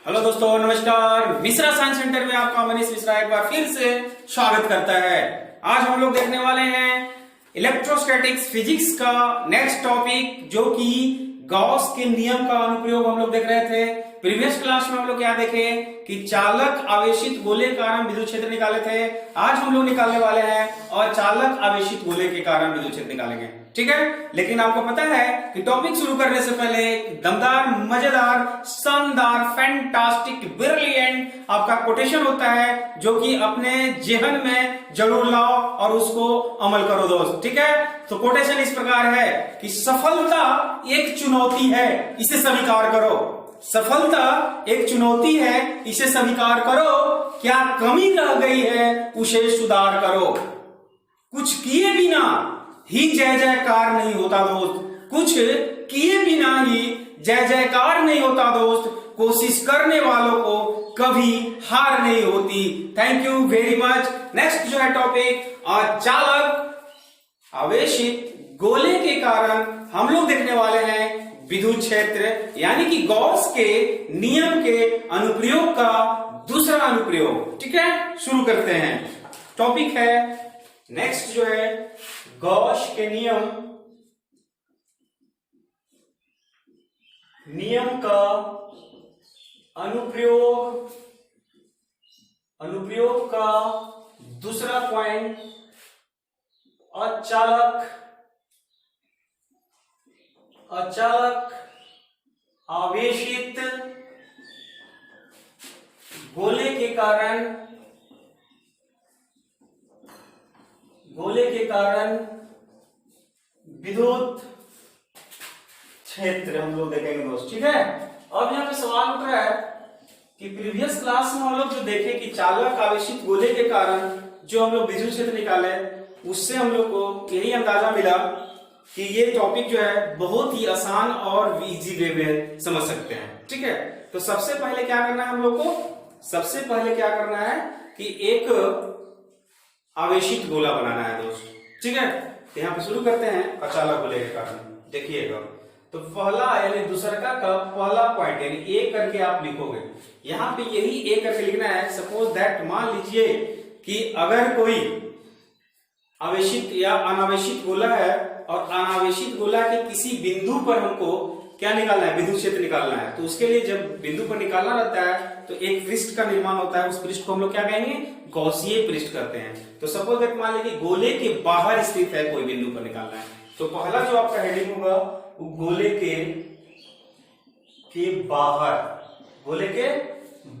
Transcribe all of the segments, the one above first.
Hello दोस्तों, नमस्कार। Mishra science centre में आपका मनीष मिश्रा एक बार फिर से स्वागत करता है। आज हम लोग देखने वाले हैं इलेक्ट्रोस्टैटिक्स फिजिक्स का नेक्स्ट टॉपिक, जो कि गॉस के नियम का अनुप्रयोग हम लोग देख रहे थे। प्रीवियस क्लास में हम लोग क्या देखे कि चालक आवेशित गोले के कारण विद्युत क्षेत्र निकाले थे। आज हम लोग निकालने वाले हैं और चालक आवेशित गोले के कारण विद्युत क्षेत्र निकालेंगे, ठीक है। लेकिन आपको पता है कि टॉपिक शुरू करने से पहले दमदार, मजेदार, शानदार, फैंटास्टिक, ब्रिलियंट आपका कोटेशन होता है, जो कि अपने जेहन में जरूर लाओ और उसको अमल करो दोस्त, ठीक है। तो कोटेशन इस प्रकार है कि सफलता एक चुनौती है, इसे स्वीकार करो। सफलता एक चुनौती है, इसे स्वीकार करो। क्या कमी रह गई है, उसे सुधार करो। कुछ किए बिना ही जय जयकार नहीं होता दोस्त, कुछ किए बिना ही जय जयकार नहीं होता दोस्त। कोशिश करने वालों को कभी हार नहीं होती। Thank you very much. Next जो है टॉपिक, चालक आवेशित गोले के कारण हम लोग देखने वाले हैं विद्युत क्षेत्र, यानी कि गॉस के नियम के अनुप्रयोग का दूसरा अनुप्रयोग, ठीक है। शुरू करते हैं। टॉपिक है नेक्स्ट जो है गॉस के नियम का अनुप्रयोग का दूसरा पॉइंट, अचालक आवेशित गोले के कारण विद्युत क्षेत्र हम लोग देखेंगे दोस्त, ठीक है। अब यहाँ पे सवाल उठ रहा है कि प्रीवियस क्लास में हम लोग जो देखे कि चालक आवेशित गोले के कारण जो हम लोग विद्युत क्षेत्र निकाले, उससे हम लोग को यही अंदाजा मिला कि ये टॉपिक जो है बहुत ही आसान और इजी वे में समझ सकते हैं, ठीक है। तो सबसे पहले क्या करना है हम लोग को, सबसे पहले क्या करना है कि एक आवेशित गोला बनाना है दोस्त, ठीक है। तो यहाँ पे शुरू करते हैं अचालक गोले के कारण। देखिएगा, तो पहला यानी दूसरा का पहला पॉइंट यानी ए करके आप लिखोगे। यहाँ पे यही ए करके लिखना है। सपोज दैट, मान लीजिए कि अगर कोई आवेशित या अनावेशित गोला है और अनावेशित गोला के किसी बिंदु पर हमको क्या निकालना है, विद्युत क्षेत्र निकालना है। तो उसके लिए जब बिंदु पर निकालना रहता है तो एक पृष्ठ का निर्माण होता है। उस पृष्ठ को हम लोग क्या कहेंगे, गॉसीय पृष्ठ कहते हैं। तो सपोज दैट मान लीजिए गोले के बाहर स्थित है, कोई बिंदु पर निकालना है। तो पहला जो आपका हेडिंग होगा वो गोले के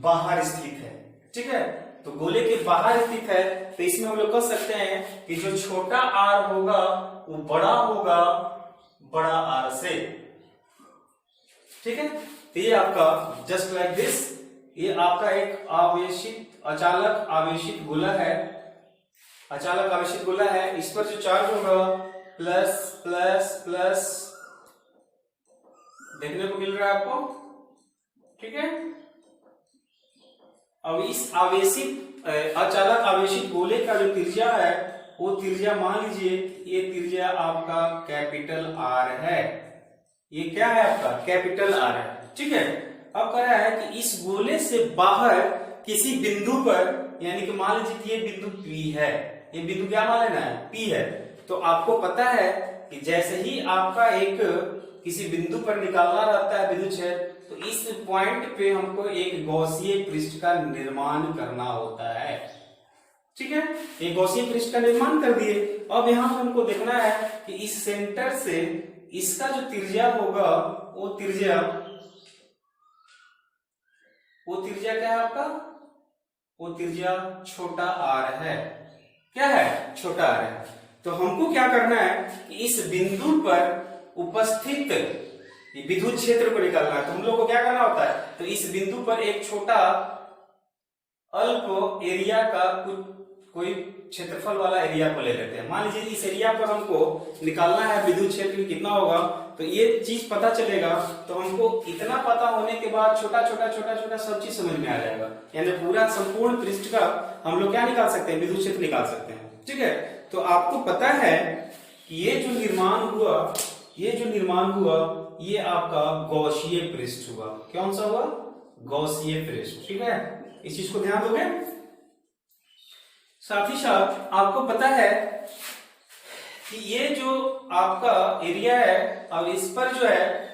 बाहर स्थित है, ठीक है। तो गोले के बाहर स्थित है, तो इसमें हम लोग कह सकते हैं कि जो छोटा आर होगा वो बड़ा होगा बड़ा आर से, ठीक है। तो ये आपका जस्ट लाइक दिस, ये आपका एक अचालक आवेशित गोला है। अचालक आवेशित गोला है, इस पर जो चार्ज होगा प्लस प्लस प्लस देखने को मिल रहा है आपको, ठीक है। अब इस अचालक आवेशित गोले का जो त्रिज्या है वो त्रिज्या मान लीजिए ये त्रिज्या आपका कैपिटल आर है। ये क्या है आपका कैपिटल आर है, ठीक है। अब कह रहा है कि इस गोले से बाहर किसी बिंदु पर, यानी कि मान लीजिए कि ये बिंदु P है, ये बिंदु क्या मान लेना है, P है। तो आपको पता है कि जैसे ही आपका एक किसी बिंदु पर निकालना रहता है विद्युत क्षेत्र, तो इस पॉइंट पे हमको एक गॉसीय पृष्ठ का निर्माण करना होता है, ठीक है। एक गॉसीय पृष्ठ का निर्माण कर दिए। अब यहाँ पे हमको देखना है कि इस सेंटर से इसका जो त्रिज्या होगा वो त्रिज्या क्या है आपका, वो त्रिज्या छोटा आर है। क्या है, छोटा आर है। तो हमको क्या करना है कि इस बिंदु पर उपस्थित विद्युत क्षेत्र को निकालना है। तो हम लोग को क्या करना होता है, तो इस बिंदु पर एक छोटा अल्प एरिया का कोई क्षेत्रफल वाला एरिया को ले लेते हैं। मान लीजिए इस एरिया पर हमको निकालना है विद्युत क्षेत्र कितना होगा, तो ये चीज पता चलेगा। तो हमको इतना पता होने के बाद छोटा छोटा छोटा छोटा सब चीज समझ में आ जाएगा, यानी पूरा संपूर्ण पृष्ठ का हम लोग क्या निकाल सकते हैं, विद्युत क्षेत्र निकाल सकते हैं, ठीक है। तो आपको पता है कि ये जो निर्माण हुआ ये आपका गॉसीय पृष्ठ हुआ। कौन सा हुआ, गॉसिय पृष्ठ। ठीक है, इस चीज को ध्यान दोगे। साथ ही साथ आपको पता है कि ये जो आपका एरिया है, अब इस पर जो है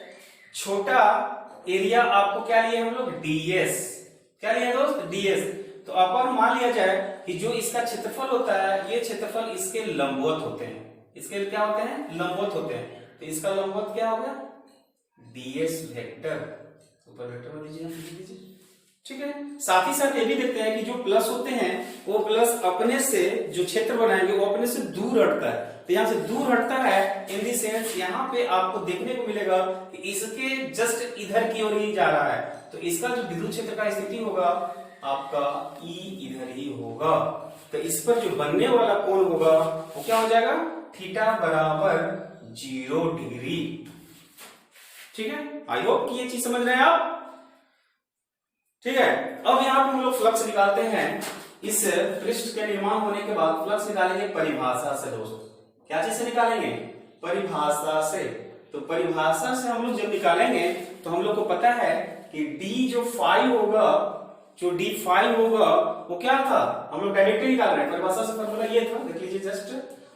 छोटा एरिया आपको क्या लिया हम लोग, डीएस। क्या लिया दोस्त, डीएस। तो अपन मान लिया जाए कि जो इसका क्षेत्रफल होता है, ये क्षेत्रफल इसके लंबवत होते हैं। इसके क्या होते हैं, लंबवत होते हैं। तो इसका लंबवत क्या होगा, डीएस वेक्टर। ऊपर वेक्टर में दीजिए। ठीक है, साथ ही साथ ये भी देखते हैं कि जो प्लस होते हैं वो प्लस अपने से जो क्षेत्र बनाएंगे वो अपने से दूर हटता है। तो यहां से दूर हटता है इन दी सेंस, यहाँ पे आपको देखने को मिलेगा कि इसके जस्ट इधर की ओर ही जा रहा है। तो इसका जो विद्युत क्षेत्र का स्थिति होगा आपका ई इधर ही होगा। तो इस पर जो बनने वाला कोण होगा वो क्या हो जाएगा, थीटा बराबर 0 डिग्री। ठीक है, आई होप कि ये चीज समझ रहे हैं आप। ठीक है, अब यहाँ पे हम लोग फ्लक्स निकालते हैं। इस पृष्ठ के निर्माण होने के बाद फ्लक्स निकालेंगे परिभाषा से दोस्त। क्या चीज से निकालेंगे, परिभाषा से। तो परिभाषा से हम लोग जब निकालेंगे तो हम लोग को पता है कि डी जो फाई होगा, जो डी फाई होगा वो क्या था, हम लोग डायरेक्टली निकाल रहे हैं। परिभाषा से फॉर्मूला ये था, देख लीजिए जस्ट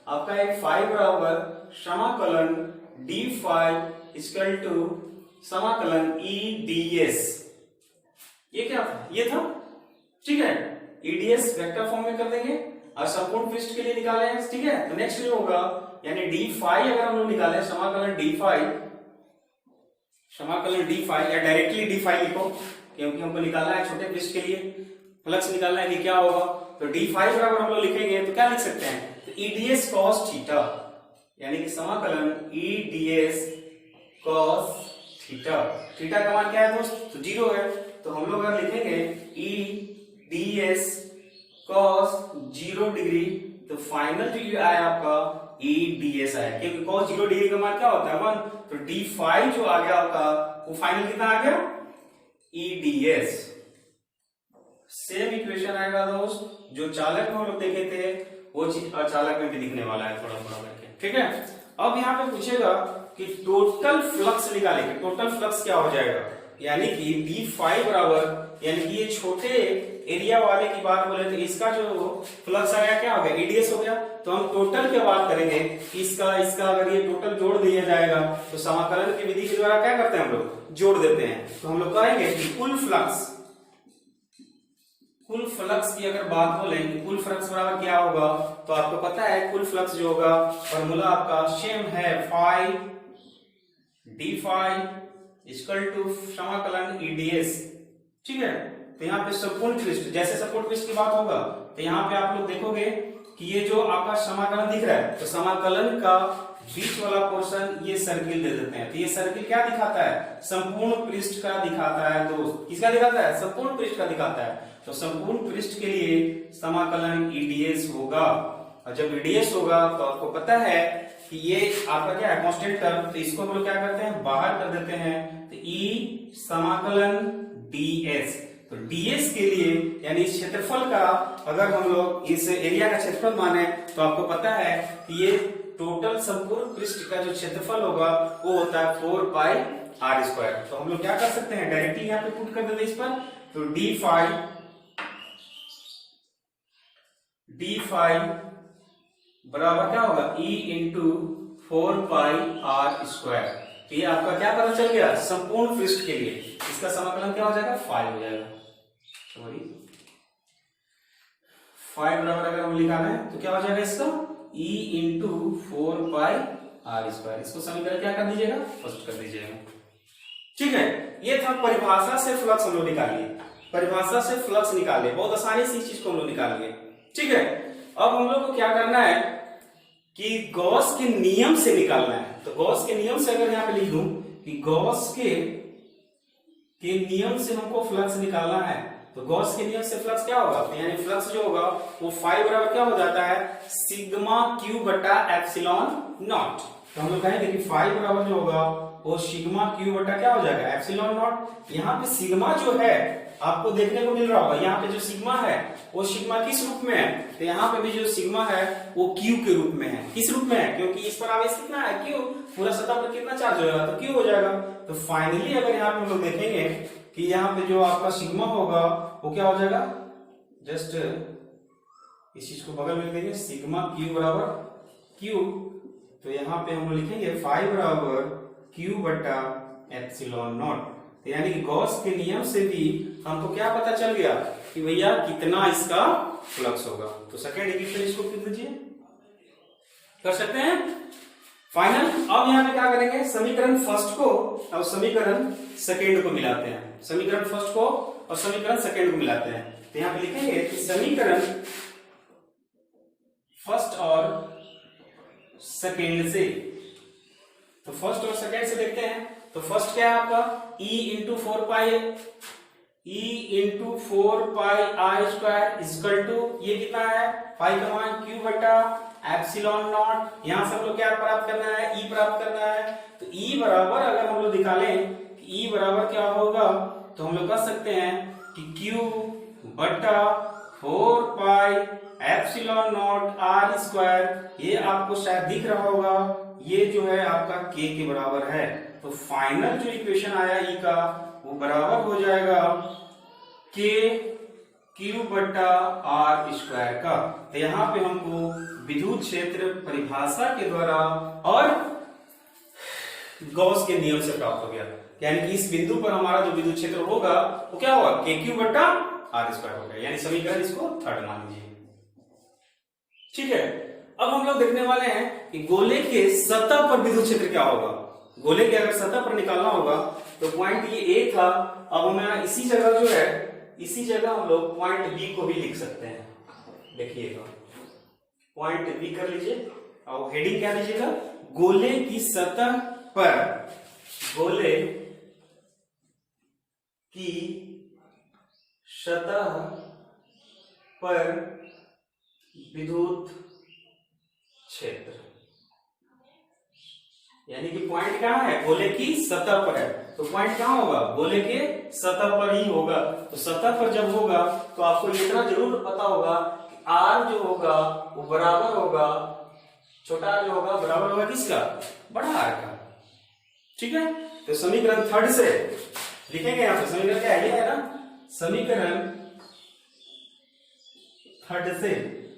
आपका एक फाई बराबर समाकलन डी फाई इक्वल टू समाकलन ई डी एस। ये क्या था, ये था। ठीक है, ईडीएस वेक्टर फॉर्म में कर देंगे और संपूर्ण पृष्ठ के लिए निकाले हैं। ठीक है, तो नेक्स्ट जो होगा यानी डी फाई अगर हम लोग निकाले समाकलन डी फाई, समाकलन डी फाई या डायरेक्टली डी फाई लिखो क्योंकि हमको निकालना है छोटे पृष्ठ के लिए फ्लक्स निकालना है कि क्या होगा। तो डी फाई बराबर हम लोग लिखेंगे तो क्या लिख सकते हैं, तो ईडीएस कॉस थीटा, यानी कि समाकलन ईडीएस कॉस थीटा। थीटा का मान क्या है दोस्त, तो 0 है। तो हम लोग अगर लिखेंगे E D S cos 0 degree, तो फाइनल जो ये आया आपका ई डी एस आया, क्योंकि कॉस 0 डिग्री का मान क्या होता है 1। तो डी फाई जो आ गया आपका वो फाइनल कितना आ गया, E D S. Same equation आएगा दोस्त, जो चालक में हम लोग देखे थे वो चीज अचालक में भी दिखने वाला है थोड़ा थोड़ा करके। ठीक है, अब यहाँ पे पूछेगा कि टोटल फ्लक्स निकालेंगे। टोटल फ्लक्स क्या हो जाएगा, यानी कि डी फाई बराबर, यानी कि ये छोटे एरिया वाले की बात बोले तो इसका जो फ्लक्स आया क्या हो गया, ईडीएस हो गया। तो हम टोटल की बात करेंगे, इसका इसका अगर ये टोटल जोड़ दिया जाएगा तो समाकलन की विधि के द्वारा क्या करते हैं हम लोग, जोड़ देते हैं। तो हम लोग कहेंगे कि कुल फ्लक्स की अगर बात बोले कुल फ्लक्स बराबर क्या होगा, तो आपको पता है कुल फ्लक्स जो होगा फॉर्मूला आपका सेम है, phi D phi equal to समाकलन ईडीएस। ठीक है, तो यहाँ पे संपूर्ण पृष्ठ, जैसे संपूर्ण पृष्ठ की बात होगा तो यहाँ पे आप लोग देखोगे कि ये जो आपका समाकलन दिख रहा है, तो समाकलन का बीच वाला पोर्शन ये सर्किल दे देते हैं। तो ये सर्किल क्या दिखाता है, संपूर्ण पृष्ठ का दिखाता है दोस्त। किसका दिखाता है, संपूर्ण पृष्ठ का दिखाता है। तो संपूर्ण पृष्ठ के लिए समाकलन ईडीएस होगा, और जब ईडीएस होगा तो आपको पता है कि ये आपका क्या है, कांस्टेंट टर्म। तो इसको हम लोग क्या करते हैं, बाहर कर देते हैं। तो ई समाकलन डीएस, तो डीएस के लिए यानी इस क्षेत्रफल का अगर हम लोग इस एरिया का क्षेत्रफल माने तो आपको पता है कि ये टोटल संपूर्ण पृष्ठ का जो क्षेत्रफल होगा वो होता है 4 पाई आर स्क्वायर। तो हम लोग क्या कर सकते हैं, डायरेक्टली यहाँ पे पुट कर देते इस पर। तो डी फाई बराबर क्या होगा, E into 4 pi R square. तो ये आपका क्या पता चल गया, संपूर्ण पृष्ठ के लिए इसका समाकलन क्या हो जाएगा, 5 हो जाएगा। सॉरी 5 बराबर अगर हम लिखाना है तो क्या हो जाएगा इसका, e into 4 pi R square. इसको समीकरण क्या कर दीजिएगा, फर्स्ट कर दीजिएगा। ठीक है, ये था परिभाषा से फ्लक्स हम लोग निकालिए, परिभाषा से फ्लक्स निकालिए, बहुत आसानी से इस चीज को हम लोग निकाल लिए। ठीक है, अब हम लोग को क्या करना है कि गॉस के नियम से निकालना है। तो गॉस के नियम से अगर यहाँ पे लिख दूं कि गॉस के नियम से हमको फ्लक्स निकालना है, तो गॉस के नियम से फ्लक्स क्या होगा, तो यानी फ्लक्स जो होगा वो फाई बराबर क्या हो जाता है, सिग्मा क्यू बटा एप्सिलॉन नॉट। तो हम लोग कहेंगे कि फाई बराबर जो होगा वो सिग्मा क्यू बटा क्या हो जाएगा एप्सिलॉन नॉट। यहाँ पे सिग्मा जो है आपको देखने को मिल रहा होगा, यहाँ पे जो सिग्मा है वो सिग्मा किस रूप में है, तो यहाँ पे भी जो सिग्मा है वो क्यू के रूप में है। किस रूप में है, क्योंकि इस पर आवेश कितना है क्यू, पूरा सतह पर कितना चार्ज हो जाएगा तो क्यू हो जाएगा। तो फाइनली अगर यहाँ पे हम लोग देखेंगे कि यहाँ पे जो आपका सिग्मा होगा वो क्या हो जाएगा, जस्ट इस चीज को बगल में लिखेंगे सिग्मा क्यू बराबर क्यू, तो यहाँ पे हम लिखेंगे फाई बराबर क्यू बटा एप्सिलॉन नॉट। तो यानी कि गॉस के नियम से भी हमको क्या पता चल गया कि भैया कितना इसका फ्लक्स होगा। तो सेकेंड इक्वेशन इसको लिख दीजिए, कर सकते हैं फाइनल। अब यहाँ पे क्या करेंगे, समीकरण फर्स्ट को और समीकरण सेकेंड को मिलाते हैं, समीकरण फर्स्ट को और समीकरण सेकेंड को मिलाते हैं। तो यहाँ पे लिखेंगे कि समीकरण फर्स्ट और सेकेंड से, तो फर्स्ट और सेकेंड से देखते हैं। तो फर्स्ट क्या है आपका E into 4 pi I square equal to, ये कितना है पाई का मान क्यू बटा एप्सिलॉन नॉट। यहां से हम लोग क्या प्राप्त करना है, E प्राप्त करना है। तो E बराबर अगर हम लोग निकालें कि E बराबर क्या होगा, तो हम लोग कह सकते हैं कि Q बटा 4 pi epsilon naught R square, ये आपको शायद दिख रहा होगा, ये जो है आपका K के बराबर है। तो फाइनल जो इक्वेशन आया E का वो बराबर हो जाएगा K क्यू बटा आर स्क्वायर का। तो यहाँ पे हमको विद्युत क्षेत्र परिभाषा के द्वारा और गॉस के नियम से प्राप्त हो गया, यानी कि इस बिंदु पर हमारा जो विद्युत क्षेत्र होगा वो क्या होगा K क्यू बटा आर स्क्वायर होगा, यानी समीकरण इसको थर्ड मान लीजिए। ठीक है, अब हम लोग देखने वाले हैं कि गोले के सतह पर विद्युत क्षेत्र क्या होगा। गोले के अगर सतह पर निकालना होगा तो पॉइंट ये ए था, अब हमें इसी जगह जो है, इसी जगह हम लोग पॉइंट बी को भी लिख सकते हैं। देखिएगा पॉइंट बी कर लीजिए और हेडिंग क्या लीजिएगा, गोले की सतह पर, गोले की सतह पर विद्युत क्षेत्र, यानी कि पॉइंट कहां है, गोले की सतह पर है, तो पॉइंट कहां होगा, गोले के सतह पर ही होगा। तो सतह पर जब होगा तो आपको इतना जरूर पता होगा कि आर जो होगा वो बराबर होगा, छोटा आर जो होगा बराबर होगा किसका, बड़ा आर का। ठीक है, तो समीकरण थर्ड से लिखेंगे, यहां पे समीकरण क्या है ना, समीकरण थर्ड से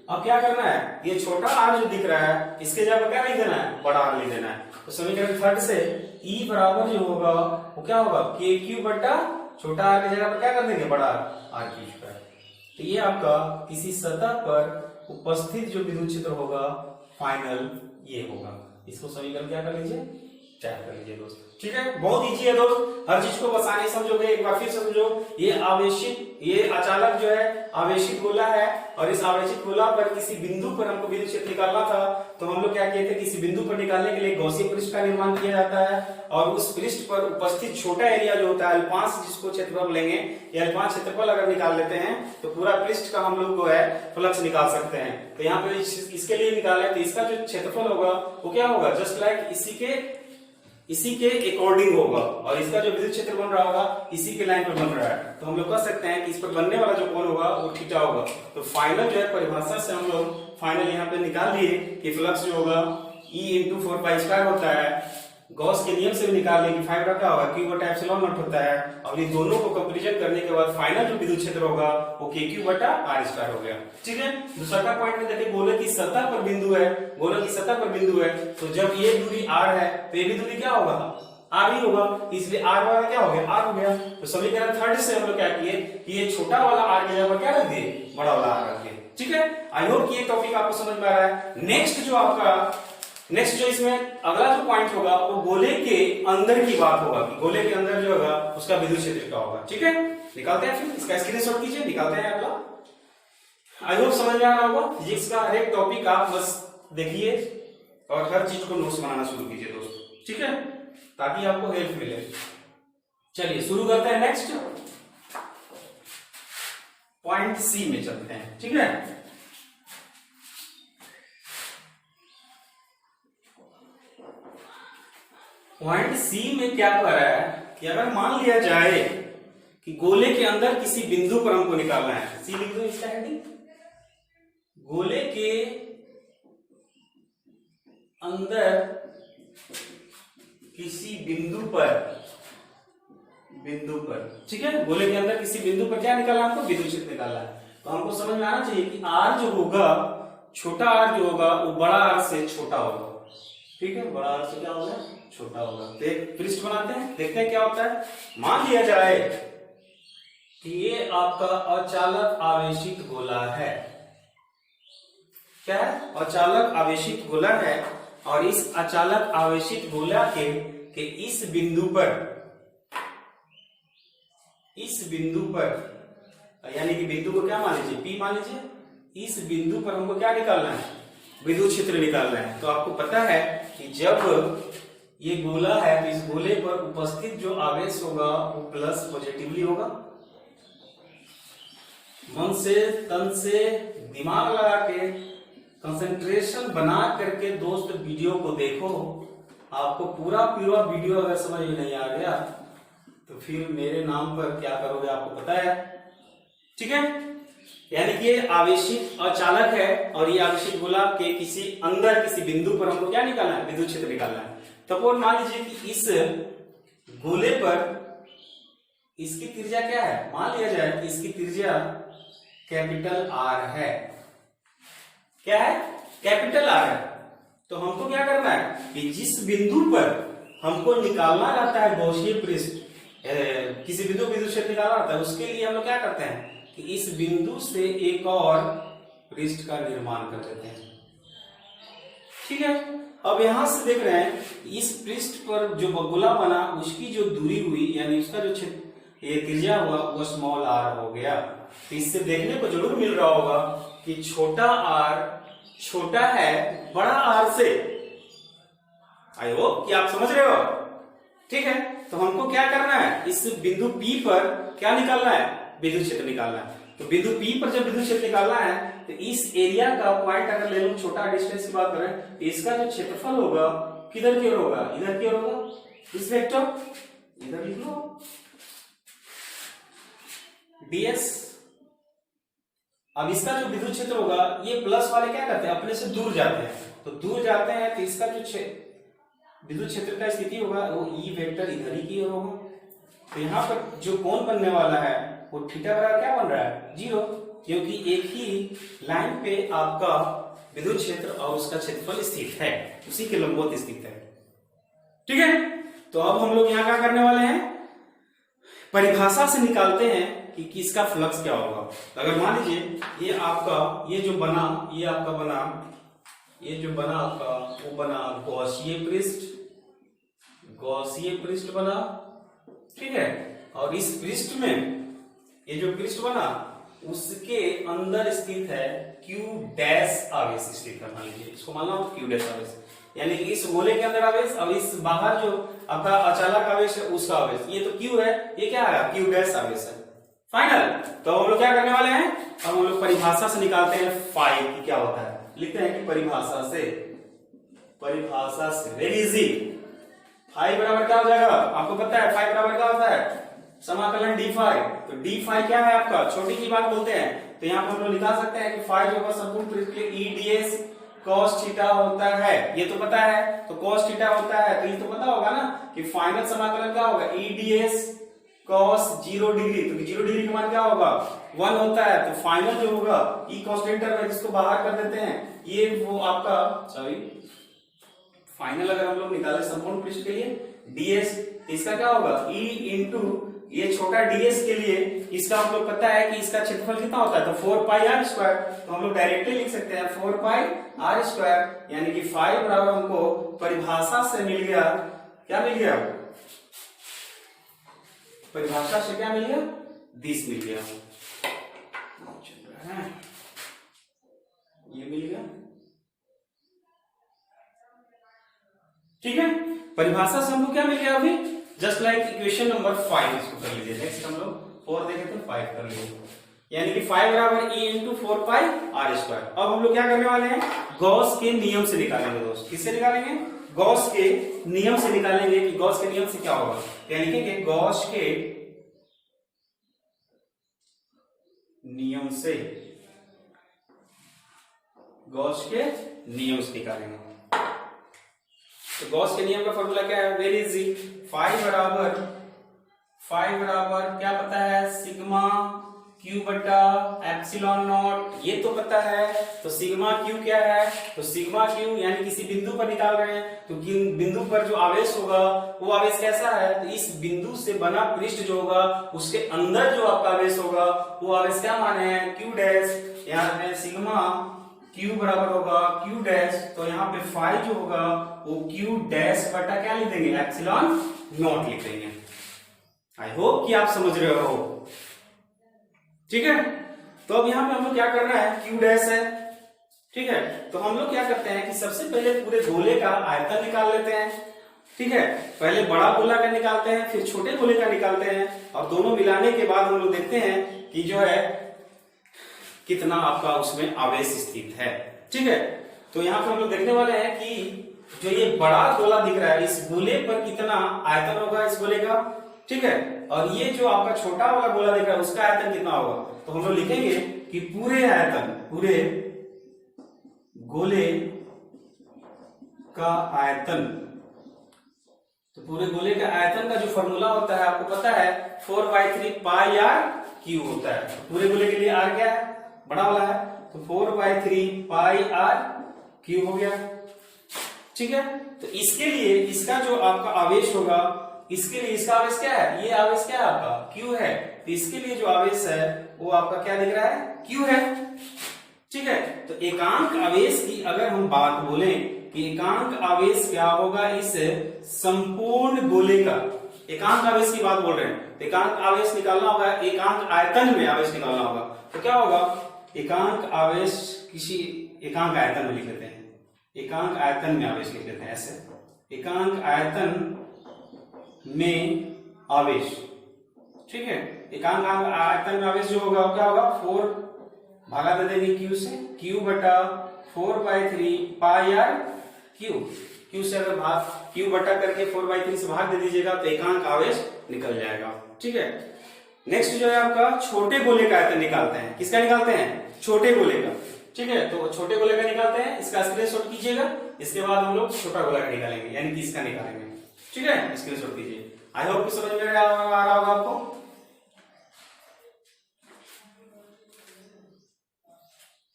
अब क्या करना है, ये छोटा आर जो दिख रहा है इसके जगह क्या लिख देना है, बड़ा आर लिख देना है। तो समीकरण थर्ड से E बराबर जो होगा वो क्या होगा K क्यू बटा छोटा आर की जगह पर क्या कर देंगे, बड़ा आर क्यू स्क्वायर। तो ये आपका किसी सतह पर उपस्थित जो विद्युत क्षेत्र होगा फाइनल ये होगा। इसको समीकरण क्या कर लीजिए, चेक कर लीजिए दोस्त। ठीक है, बहुत इजी है दोस्त, हर चीज को बस आने समझोगे, एक बार फिर समझो। ये आवेशित, ये अचालक जो है आवेशित गोला है और इस आवेशित गोला पर किसी बिंदु पर हमको विद्युत क्षेत्र निकालना था, तो हम लोग क्या किए थे, किसी बिंदु पर निकालने के लिए गॉसियन पृष्ठ का निर्माण किया जाता है और उस पृष्ठ पर उपस्थित छोटा एरिया जो होता है अल्पांश, जिसको क्षेत्रफल लेंगे, ये अल्पांश क्षेत्रफल अगर निकाल लेते हैं तो पूरा पृष्ठ का हम लोग को है फ्लक्स निकाल सकते हैं। तो यहाँ पे इसके लिए निकाले तो इसका जो क्षेत्रफल होगा वो क्या होगा, जस्ट लाइक इसी के अकॉर्डिंग होगा और इसका जो विद्युत क्षेत्र बन रहा होगा इसी के लाइन पर बन रहा है। तो हम लोग कह सकते हैं कि इस पर बनने वाला जो कोण होगा वो थीटा होगा। तो फाइनल जो है परिभाषा से हम लोग फाइनल यहाँ पे निकाल दिए कि फ्लक्स जो होगा E इंटू 4 पाई स्क्वायर होता है। गॉस के नियम से भी निकाल दिए कि 5 क्या होगा, Q बटा एप्सिलॉन नॉट होता है। और ये दोनों को कंपैरिजन करने के बाद फाइनल जो विद्युत क्षेत्र होगा वो KQ बटा R स्क्वायर हो गया। ठीक है, दूसरा का पॉइंट में देखिए, गोले की सतह पर बिंदु है, गोले की सतह पर बिंदु है, तो जब ये दूरी R है तो ये भी दूरी क्या होगा, R ही होगा, इसलिए R वाला क्या हो गया, R हो गया। तो समीकरण थर्ड से हम लोग क्या किए कि ये छोटा वाला R की जगह क्या रख दिए, बड़ा वाला R रख दिए। ठीक है, आई होप कि ये टॉपिक आपको समझ में आ रहा है। नेक्स्ट जो इसमें अगला जो पॉइंट होगा वो गोले के अंदर की बात होगा कि गोले के अंदर जो होगा उसका विद्युत क्षेत्र क्या होगा। ठीक है, निकालते हैं, फिर इसका स्क्रीनशॉट कीजिए, निकालते हैं अगला। आई होप समझ में आ रहा होगा। फिजिक्स का हर एक टॉपिक आप बस देखिए और हर चीज को नोट्स बनाना शुरू कीजिए दोस्तों। ठीक है, ताकि आपको हेल्प मिले। चलिए शुरू करते हैं। नेक्स्ट पॉइंट सी में चलते हैं। ठीक है, पॉइंट सी में क्या कह रहा है कि अगर मान लिया जाए कि गोले के अंदर किसी बिंदु पर हमको निकालना है, सी लिख दो इसका हेडिंग, गोले के अंदर किसी बिंदु पर, ठीक है, गोले के अंदर किसी बिंदु पर क्या निकालना है हमको, विद्युत क्षेत्र निकालना है। तो हमको समझ में आना चाहिए कि आर जो होगा, छोटा आर जो होगा वो बड़ा आर से छोटा होगा, ठीक है, बड़ा आर से क्या होगा, छोटा होगा। तो एक पृष्ठ बनाते हैं, देखते हैं क्या होता है। मान लिया जाए कि ये आपका अचालक आवेशित गोला है, क्या है, अचालक आवेशित गोला है, और इस अचालक आवेशित गोला के इस बिंदु पर यानी कि बिंदु को क्या मान लीजिए, P मान लीजिए, इस बिंदु पर हमको क्या निकालना है, विद्युत क्षेत्र निकालना है। तो आपको पता है कि जब ये गोला है तो इस गोले पर उपस्थित जो आवेश होगा वो प्लस पॉजिटिवली होगा। मन से तन से दिमाग लगा के कंसंट्रेशन बना करके दोस्त वीडियो को देखो। आपको पूरा वीडियो अगर समझ में नहीं आ गया तो फिर मेरे नाम पर क्या करोगे आपको पता है, ठीक है। यानी कि आवेशित अचालक है और ये आवेशित गोला के किसी अंदर किसी बिंदु पर हमको क्या निकालना है, विद्युत क्षेत्र निकालना है। तो मान लीजिए कि इस गोले पर इसकी त्रिज्या क्या है, मान लिया जाए कि इसकी त्रिज्या कैपिटल आर है, क्या है, कैपिटल आर है। तो हमको क्या करना है कि जिस बिंदु पर हमको निकालना रहता है गौसीय पृष्ठ, किसी बिंदु विद्युत क्षेत्र निकालना रहता है, उसके लिए हम लोग क्या करते हैं कि इस बिंदु से एक और पृष्ठ का निर्माण कर देते हैं, ठीक है। अब यहां से देख रहे हैं इस पृष्ठ पर जो गोला बना उसकी जो दूरी हुई यानी उसका जो क्षेत्र ये त्रिज्या हुआ वो स्मॉल आर हो गया। तो इससे देखने को जरूर मिल रहा होगा कि छोटा आर छोटा है बड़ा आर से। आई होप कि आप समझ रहे हो, ठीक है। तो हमको क्या करना है, इस बिंदु P पर क्या निकालना है, विद्युत क्षेत्र निकालना है। तो बिंदु P पर जब विद्युत क्षेत्र निकालना है तो इस एरिया का पॉइंट अगर ले लो, छोटा डिस्टेंस की बात करें तो इसका जो क्षेत्रफल होगा किधर की ओर होगा, इधर की ओर होगा, इस वेक्टर इधर लिख लो ds। अब इसका जो विद्युत क्षेत्र होगा ये प्लस वाले क्या करते हैं, अपने से दूर जाते हैं, तो दूर जाते हैं तो इसका जो विद्युत क्षेत्र का स्थिति होगा वो ई वेक्टर इधर ही की ओर होगा। तो यहाँ पर जो कोण बनने वाला है वो थीटा बराबर क्या बन रहा है, 0, क्योंकि एक ही लाइन पे आपका विद्युत क्षेत्र और उसका क्षेत्रफल स्थित है, उसी के लंबवत स्थित है, ठीक है। तो अब हम लोग यहाँ क्या करने वाले हैं, परिभाषा से निकालते हैं कि किसका फ्लक्स क्या होगा। तो अगर मान लीजिए ये आपका ये जो बना ये आपका बना ये जो बना आपका वो बना गौसीय पृष्ठ बना, ठीक है। और इस पृष्ठ में ये जो पृष्ठ बना उसके अंदर स्थित है Q डैश आवेश स्थित है, मान लीजिए इसको मान लो Q डैश आवेश, यानी कि इस गोले के अंदर आवेश और इस बाहर जो आपका अचालक आवेश है उसका आवेश, ये तो Q है, ये क्या है, Q डैश आवेश है, फाइनल। तो हम लोग क्या करने वाले हैं, अब हम लोग परिभाषा से निकालते हैं फाई की क्या होता है। लिखते हैं कि परिभाषा से वेरी इजी, फाई बराबर क्या हो जाएगा, आपको पता है फाई बराबर क्या होता है, समाकलन डी फाई। तो डी फाई क्या है आपका, छोटी की बात बोलते हैं। तो यहाँ पर हम लोग निकाल सकते हैं कि फाई जो है संपूर्ण पृष्ठ के E D S cos theta होता है, ये तो पता है। तो कॉस थीटा होता है तो ये तो पता होगा ना कि फाइनल समाकलन क्या होगा, E D S cos 0 degree. तो 0 डिग्री का मान क्या होगा, 1 होता है। तो फाइनल जो होगा ई कांस्टेंट है जिसको बाहर कर देते हैं, ये वो आपका फाइनल अगर हम लोग निकाले संपूर्ण पृष्ठ के लिए ds, इसका क्या होगा e इंटू ये छोटा ds के लिए इसका हम लोग पता है कि इसका क्षेत्रफल कितना होता है, तो 4 पाई आर स्क्वायर। तो हम लोग डायरेक्टली लिख सकते हैं 4 पाई आर स्क्वायर, यानी कि फाई बराबर हमको परिभाषा से मिल गया, क्या मिल गया, परिभाषा से क्या मिल गया, 20 मिल गया, ये मिल गया, ठीक है। परिभाषा से हमको क्या मिल गया अभी, जस्ट लाइक इक्वेशन नंबर 5 इसको कर लीजिए। नेक्स्ट हम लोग 4 देखे तो 5 कर लीजिए, यानी कि 5 बराबर e into 4 pi R square. अब हम लोग क्या करने वाले हैं, गॉस के नियम से निकालेंगे दोस्त। किससे निकालेंगे, गॉस के नियम से निकालेंगे कि गॉस के नियम से क्या होगा। क्या लिखेंगे, गॉस के नियम से, गॉस के नियम से निकालेंगे। तो गॉस के नियम का फॉर्मूला क्या है, वेरी इजी। फाई बराबर क्या पता है, सिग्मा क्यू बटा एप्सिलॉन नॉट, ये तो पता है। तो सिग्मा क्यू क्या है, तो सिग्मा क्यू यानी किसी बिंदु पर निकाल रहे हैं, तो बिंदु पर जो आवेश होगा वो आवेश कैसा है, तो इस बिंदु से बना पृष्ठ जो होगा उसके अंदर जो आपका आवेश होगा वो आवेश क्या माने हैं, क्यू डैश। यहाँ पे सिग्मा क्यू बराबर होगा क्यू डैश, तो यहाँ पे फाई जो होगा वो क्यू डैश बटा क्या लिख देंगे, एप्सिलॉन नॉट लिख देंगे। आई होप कि आप समझ रहे हो, ठीक है। तो अब यहाँ पे हम लोग क्या करना है, क्यू डैश है, ठीक है। तो हम लोग क्या करते हैं कि सबसे पहले पूरे गोले का आयतन निकाल लेते हैं, ठीक है। पहले बड़ा गोला का निकालते हैं, फिर छोटे गोले का निकालते हैं, और दोनों मिलाने के बाद हम लोग देखते हैं कि जो है कितना आपका उसमें आवेश स्थित है, ठीक है। तो यहाँ पे हम लोग देखने वाले हैं कि जो ये बड़ा गोला दिख रहा है, इस गोले पर कितना आयतन होगा इस गोले का, ठीक है। और ये जो आपका छोटा वाला गोला दिख रहा है उसका आयतन कितना होगा, तो हम लोग लिखेंगे कि पूरे आयतन, पूरे गोले का आयतन, तो पूरे गोले का आयतन का जो फॉर्मूला होता है आपको पता है, 4/3 पाई आर क्यू होता है। पूरे गोले के लिए आर क्या है, बड़ा वाला है, तो 4/3 पाई आर क्यू हो गया, ठीक है। तो इसके लिए इसका जो आपका आवेश होगा, इसके लिए इसका आवेश क्या है, ये आवेश क्या है आपका क्यू है, तो इसके लिए जो आवेश है वो आपका क्या दिख रहा है, क्यू है, ठीक है। तो एकांक आवेश की अगर हम बात बोलें कि एकांक आवेश क्या होगा इस संपूर्ण गोले का, एकांक आवेश की बात बोल रहे हैं, तो एकांक आवेश निकालना होगा, एकांक आयतन में आवेश निकालना होगा, तो क्या होगा, एकांक आवेश किसी एकांक आयतन में लिख लेते हैं, एकांक आयतन में आवेश लिख लेते हैं ऐसे, एकांक आयतन में आवेश, ठीक है। एकांक आयतन में आवेश जो होगा क्या होगा, 4 भागा दे देंगे क्यू से, क्यू बटा 4/3 पाई आर क्यू, क्यू से अगर भाग क्यू बटा करके 4/3 से भाग दे दीजिएगा तो एकांक आवेश निकल जाएगा, ठीक है। नेक्स्ट जो है आपका छोटे गोले का आयतन निकालते हैं, किसका निकालते हैं, छोटे गोले का, ठीक है। तो छोटे गोले का निकालते हैं, इसका स्क्रीनशॉट कीजिएगा, इसके बाद हम लोग छोटा गोला का निकालेंगे, यानी कि इसका निकालेंगे, ठीक है। स्क्रीनशॉट कीजिए। आई होप कि समझ में आ रहा होगा आपको,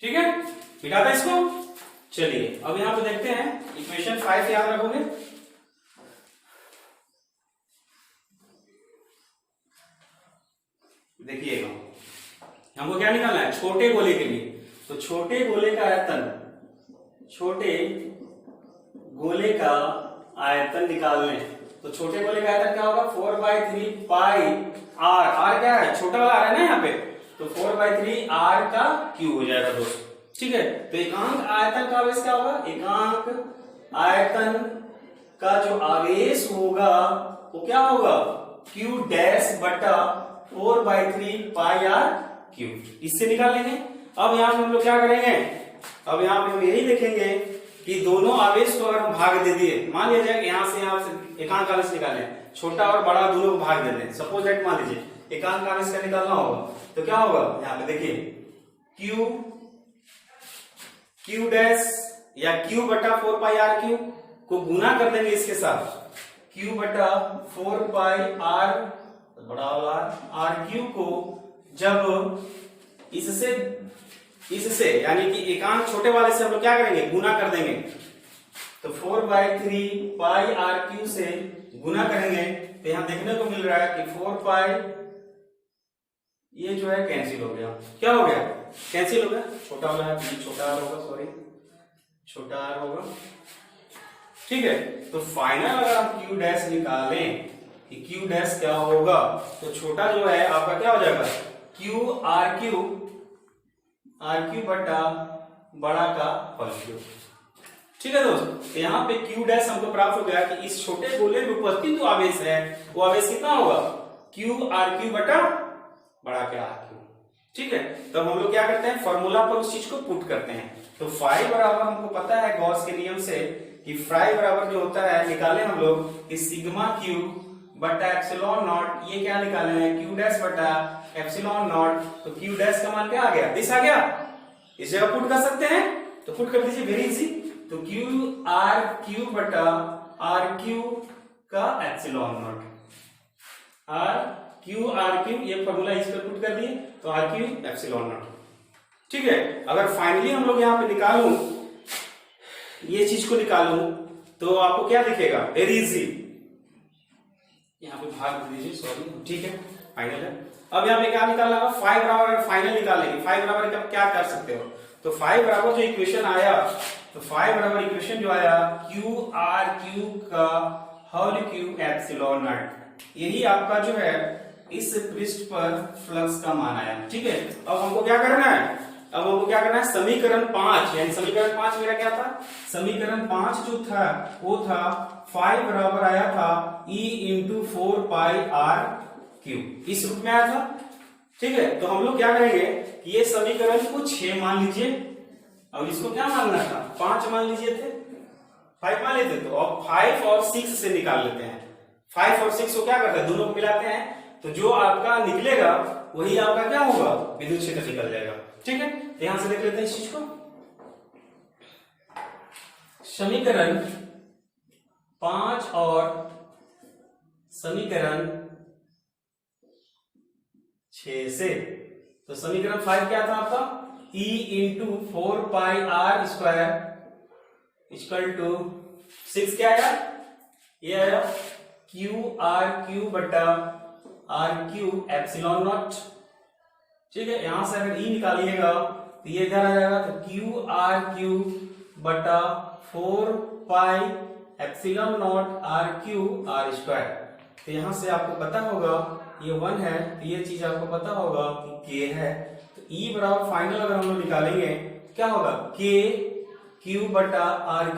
ठीक है। मिटाते हैं इसको, चलिए अब यहां पे देखते हैं इक्वेशन 5 याद रखोगे, देखिएगा हमको क्या निकालना है, छोटे गोले के लिए, तो छोटे गोले का आयतन, छोटे गोले का आयतन निकालने, तो छोटे गोले का आयतन क्या होगा, 4/3 पाई आर, आर क्या है, छोटा वाला आ रहा है ना यहाँ पे, तो 4/3 आर का क्यू हो जाएगा दोस्तों, ठीक है। तो एकांक आयतन का आवेश क्या होगा, एकांक आयतन का जो आवेश होगा वो क्या होगा, क्यू डैश बटा 4/3 पाई आर क्यू, इससे निकाल लेंगे। अब यहाँ पे हम लोग क्या करेंगे, अब यहाँ पे हम यही देखेंगे कि दोनों आवेश को अगर हम भाग दे दिए, मान लिया जाए यहाँ से एकांक आवेश निकालें, छोटा और बड़ा दोनों को भाग दे दें, सपोज दैट मान लीजिए एकांक आवेश का निकालना होगा, तो क्या होगा, यहाँ पे देखिए क्यू डैश या क्यू बटा 4 पाई आर क्यू को गुना कर देंगे इसके साथ, क्यू बटा 4 पाई आर बड़ा वाला आर क्यू को जब इससे यानी कि एकांक छोटे वाले से हम लोग क्या करेंगे, गुना कर देंगे, तो 4/3 पाई आर क्यू से गुना करेंगे, तो यहां देखने को मिल रहा है कि 4 पाई ये जो है कैंसिल हो गया, क्या हो गया, कैंसिल हो गया, छोटा वाला है, छोटा आर होगा, सॉरी छोटा आर होगा, ठीक है। तो फाइनल अगर हम क्यू डैश निकालें कि क्यू डैश क्या होगा, तो छोटा जो है आपका क्या हो जाएगा, क्यू आर क्यू बटा बड़ा का होल क्यूब, ठीक है दोस्त। तो यहाँ पे क्यू डैश हमको प्राप्त हो गया कि इस छोटे गोले में उपस्थित जो आवेश है वो आवेश कितना होगा, क्यू आर क्यू बटा बड़ा के आर क्यू, ठीक है। तब हम लोग क्या करते हैं, फॉर्मूला पर उस चीज को पुट करते हैं, तो फाई बराबर हमको पता है गॉस के नियम से कि फाई बराबर जो होता है निकाले हम लोग कि सिग्मा क्यू बटा एप्सिलॉन नॉट, ये क्या निकाले हैं क्यू डैश बटा एप्सिलॉन नॉट, तो क्यू डैश का मान क्या आ गया, दिस आ गया। इस जगह पुट कर सकते हैं तो पुट कर दीजिए, वेरी इजी। तो क्यू आर क्यू बटा आर क्यू का एप्सिलॉन नॉट, आर क्यू ये फॉर्मूला इस पर पुट कर दिए तो आर क्यू एप्सिलॉन नॉट। ठीक है, अगर फाइनली हम लोग यहाँ पे निकालूं, ये चीज को निकालूं तो आपको क्या दिखेगा, वेरी इजी, यहाँ पे भाग दीजिए, सॉरी, ठीक है, फाइनल है। अब यहाँ पे क्या निकालना होगा, फाइव बराबर फाइनल निकालेंगे, फाइव बराबर आप क्या कर सकते हो, तो फाइव बराबर जो इक्वेशन आया, तो फाइव बराबर इक्वेशन जो आया क्यू आर क्यू का होल क्यू एप्सिलॉन नॉट, यही आपका जो है इस पृष्ठ पर फ्लक्स का मान आया। ठीक है, अब हमको क्या करना है, अब हमको क्या करना है, समीकरण 5, यानी समीकरण 5 मेरा क्या था, समीकरण 5 जो था वो था फाइव बराबर आया था E into 4 pi R Q, इस रूप में आया था। ठीक है, तो हम लोग क्या करेंगे कि ये समीकरण को 6 मान लीजिए, अब इसको क्या मानना था, 5 मान लीजिए थे, 5 मान लेते, तो अब 5 और 6 से निकाल लेते हैं। 5 और 6 को क्या करते हैं, दोनों को मिलाते हैं, तो जो आपका निकलेगा वही आपका क्या होगा, विद्युत क्षेत्र निकल जाएगा। ठीक है, तो यहां से देख लेते हैं इस चीज को, समीकरण 5 और समीकरण 6 से, तो समीकरण 5 क्या था आपका, E into 4 pi R square equal to 6 क्या आया, ये आया क्यू आर क्यू बटा आर क्यू एप्सिलॉन नॉट। ठीक है, यहां से अगर E निकालिएगा तो ये इधर आ जाएगा, तो क्यू आर क्यू बटा 4 pi epsilon naught R Q R square. तो यहां से आपको पता होगा ये 1 है, तो ये चीज आपको पता होगा कि k है, तो E बराबर फाइनल अगर हम लोग निकालेंगे क्या होगा, k क्यू बटा आर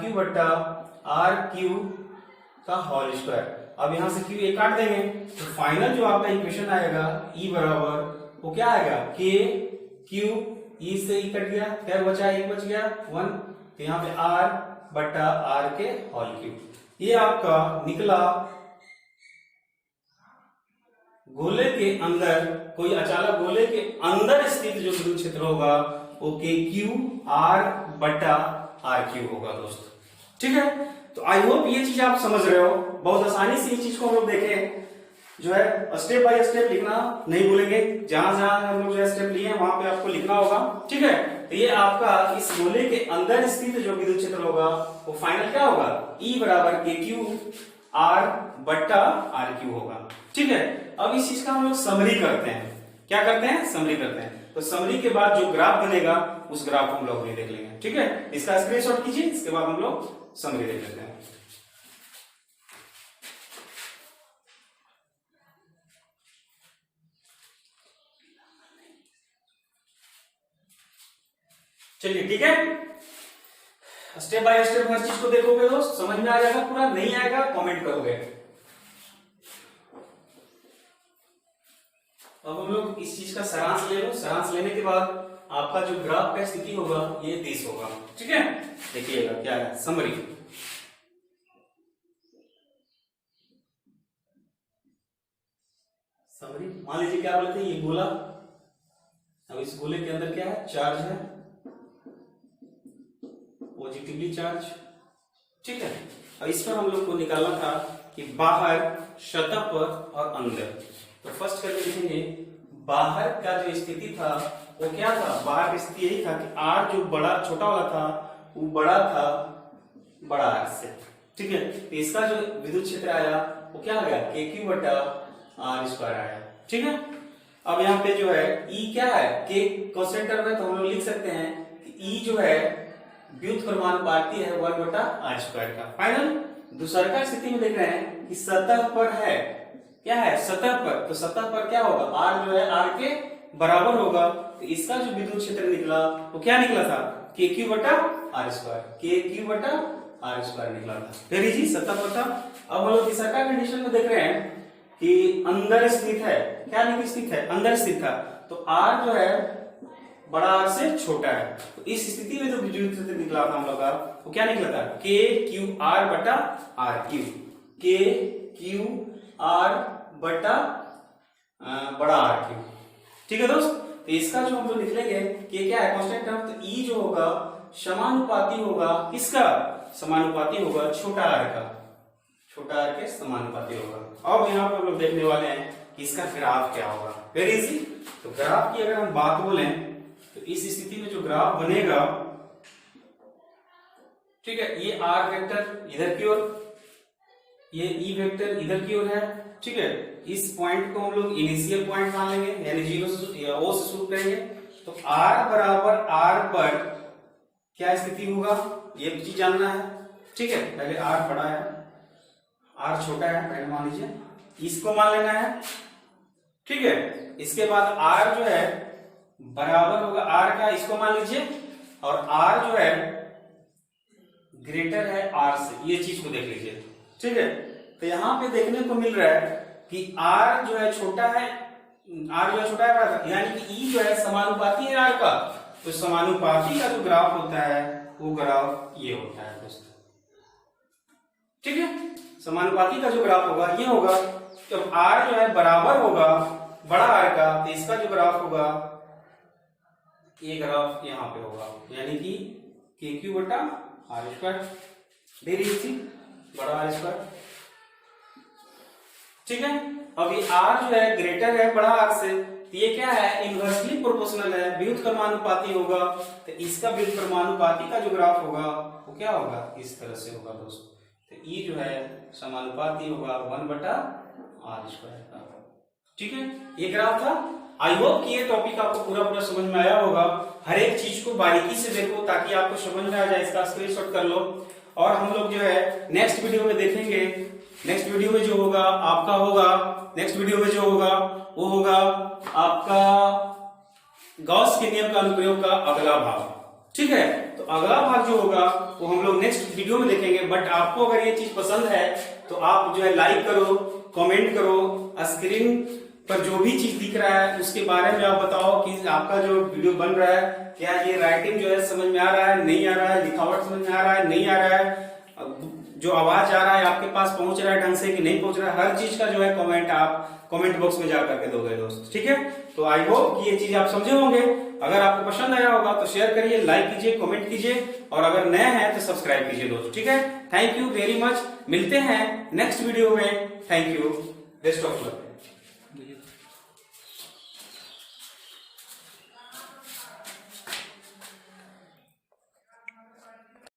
क्यू का होल स्क्वायर। अब यहां से क्यू एक काट देंगे तो फाइनल जो आपका इक्वेशन आएगा E बराबर वो क्या आएगा, k क्यू, E से E कट गया, क्या बचा, एक बच गया 1, तो यहाँ पे r बटा आर के होल क्यूब, ये आपका निकला गोले के अंदर, कोई अचालक गोले के अंदर स्थित जो विद्युत क्षेत्र होगा वो के क्यू आर बटा आर क्यू होगा दोस्तों। ठीक है, तो आई होप ये चीज आप समझ रहे हो, बहुत आसानी से इस चीज को हम लोग देखें, जो है स्टेप बाय स्टेप लिखना नहीं भूलेंगे, जहां जहां हम लोग जो स्टेप लिए हैं वहां पे आपको लिखना होगा। ठीक है, तो ये आपका इस गोले के अंदर स्थित जो विद्युत क्षेत्र होगा वो फाइनल क्या होगा, E बराबर के क्यू आर बट्टा आर क्यू होगा। ठीक है, अब इस चीज का हम लोग समरी करते हैं, क्या करते हैं, समरी करते हैं, तो समरी के बाद जो ग्राफ बनेगा उस ग्राफ को हम लोग भी देख लेंगे। ठीक है, इसका स्क्रीनशॉट कीजिए, इसके बाद हम लोग समरी देख लेते हैं। चलिए ठीक है, स्टेप बाय स्टेप हर चीज को देखोगे दोस्त, समझ में आ जाएगा, पूरा नहीं आएगा कमेंट करोगे। अब हम लोग इस चीज का सारांश ले लो, सारांश लेने के बाद आपका जो ग्राफ का स्थिति होगा ये 30 होगा। ठीक है, देखिएगा क्या है समरी, समरी मान लीजिए क्या बोलते हैं, ये गोला, अब इस गोले के अंदर क्या है, चार्ज है, पॉजिटिवली चार्ज। ठीक है, अब इस पर हम लोग को निकालना था कि बाहर, सतह पर और अंदर। तो फर्स्ट करके लिखेंगे, बाहर का जो स्थिति था वो क्या था, बाहर की स्थिति यही था कि आर जो बड़ा छोटा वाला था वो बड़ा था बड़ा आर से। ठीक है, तो इसका जो विद्युत क्षेत्र आया वो क्या आ गया, के क्यू बटा आर स्क्वायर आया। ठीक है, अब यहाँ पे जो है E क्या है, के कॉन्स्टेंट में, तो हम लोग लिख सकते हैं कि E जो है व्युत्क्रमानुपाती है 1 बटा आर स्क्वायर का। फाइनल दूसरा स्थिति में देख रहे हैं कि सतह पर है, क्या है, सतह पर, तो सतह पर क्या होगा, आर जो है आर के बराबर होगा, तो इसका जो विद्युत क्षेत्र निकला वो क्या निकला था, के क्यू बटा आर स्क्वायर, के क्यू बटा आर स्क्वायर निकला था। फिर जी सतह पर था। अब हम लोग तीसरा कंडीशन में देख रहे हैं कि अंदर स्थित है, क्या नहीं स्थित है, अंदर स्थित था, तो आर जो है बड़ा आर से छोटा है। तो इस स्थिति में जो विद्युत क्षेत्र निकला था हम लोग का वो क्या निकला था, के क्यू आर बटा आर क्यू, के क्यू आर बटा बड़ा आर क्यू। ठीक है दोस्त, तो इसका जो हम लोग निकलेंगे कि क्या है कांस्टेंट टर्म, तो ई जो होगा समानुपाती होगा किसका, समानुपाती होगा छोटा आर का, छोटा आर के समानुपाती होगा। अब यहाँ पर हम लोग देखने वाले हैं कि इसका ग्राफ क्या होगा, वेरी इजी। तो ग्राफ की अगर हम बात बोलें तो इस स्थिति में जो ग्राफ बनेगा, ठीक है, ये आर वेक्टर इधर की ओर, ये ई वेक्टर इधर की ओर है, ठीक है। इस पॉइंट को हम लोग इनिशियल पॉइंट मान लेंगे, यानी जीरो से ओ से शुरू करेंगे। तो आर बराबर आर पर क्या स्थिति होगा ये चीज जानना है, ठीक है। पहले आर बड़ा है, आर छोटा है, पहले मान लीजिए, इसको मान लेना है, ठीक है। इसके बाद आर जो है बराबर होगा आर का, इसको मान लीजिए, और आर जो है ग्रेटर है आर से, ये चीज को देख लीजिए, ठीक है। तो यहां पे देखने को मिल रहा है कि आर जो है छोटा है, आर जो है छोटा है बड़ा, यानी कि ई जो है समानुपाती है आर का। तो समानुपाती का जो ग्राफ होता है वो ग्राफ ये होता है दोस्तों, ठीक है। समानुपाती का जो ग्राफ होगा ये होगा, जब आर जो है बराबर होगा बड़ा आर का, तो इसका जो ग्राफ होगा ये ग्राफ यहाँ पे होगा, यानी कि के क्यू बटा आर स्क्वायर, वेरी इजी, बड़ा आर स्क्वायर, ठीक है। अब ये आर जो है ग्रेटर है बड़ा आर से, तो ये क्या है, इनवर्सली प्रोपोर्शनल है, व्युत्क्रमानुपाती होगा। तो इसका व्युत्क्रमानुपाती का जो ग्राफ होगा वो क्या होगा, इस तरह से होगा दोस्तों। तो ई जो है समानुपाती होगा 1 बटा आर स्क्वायर का, ठीक है। ये ग्राफ था। आई होप कि ये टॉपिक आपको पूरा समझ में आया होगा। हर एक चीज को बारीकी से देखो ताकि आपको समझ में आ जाए, इसका स्क्रीनशॉट कर लो। और हम लोग जो है नेक्स्ट वीडियो में देखेंगे, नेक्स्ट वीडियो में जो होगा आपका होगा, नेक्स्ट वीडियो में जो होगा वो होगा आपका गॉस के नियम का अनुप्रयोग का अगला भाग, ठीक है। तो अगला भाग जो होगा वो हम लोग नेक्स्ट वीडियो में देखेंगे। बट आपको अगर ये चीज पसंद है तो आप जो है लाइक करो, कमेंट करो, स्क्रीन पर जो भी चीज दिख रहा है उसके बारे में आप बताओ कि आपका जो वीडियो बन रहा है क्या ये राइटिंग जो है समझ में आ रहा है, नहीं आ रहा है, लिखावट समझ में आ रहा है, नहीं आ रहा है, जो आवाज आ रहा है आपके पास पहुंच रहा है ढंग से कि नहीं पहुंच रहा है, हर चीज का जो है कमेंट आप कमेंट बॉक्स में जा करके दोगे दोस्त, ठीक है। तो आई होप कि ये चीज आप समझे होंगे। अगर आपको पसंद आया होगा तो शेयर करिए, लाइक कीजिए, कमेंट कीजिए, और अगर नए हैं तो सब्सक्राइब कीजिए दोस्त, ठीक है। थैंक यू वेरी मच, मिलते हैं नेक्स्ट वीडियो में। Thank you, best of luck.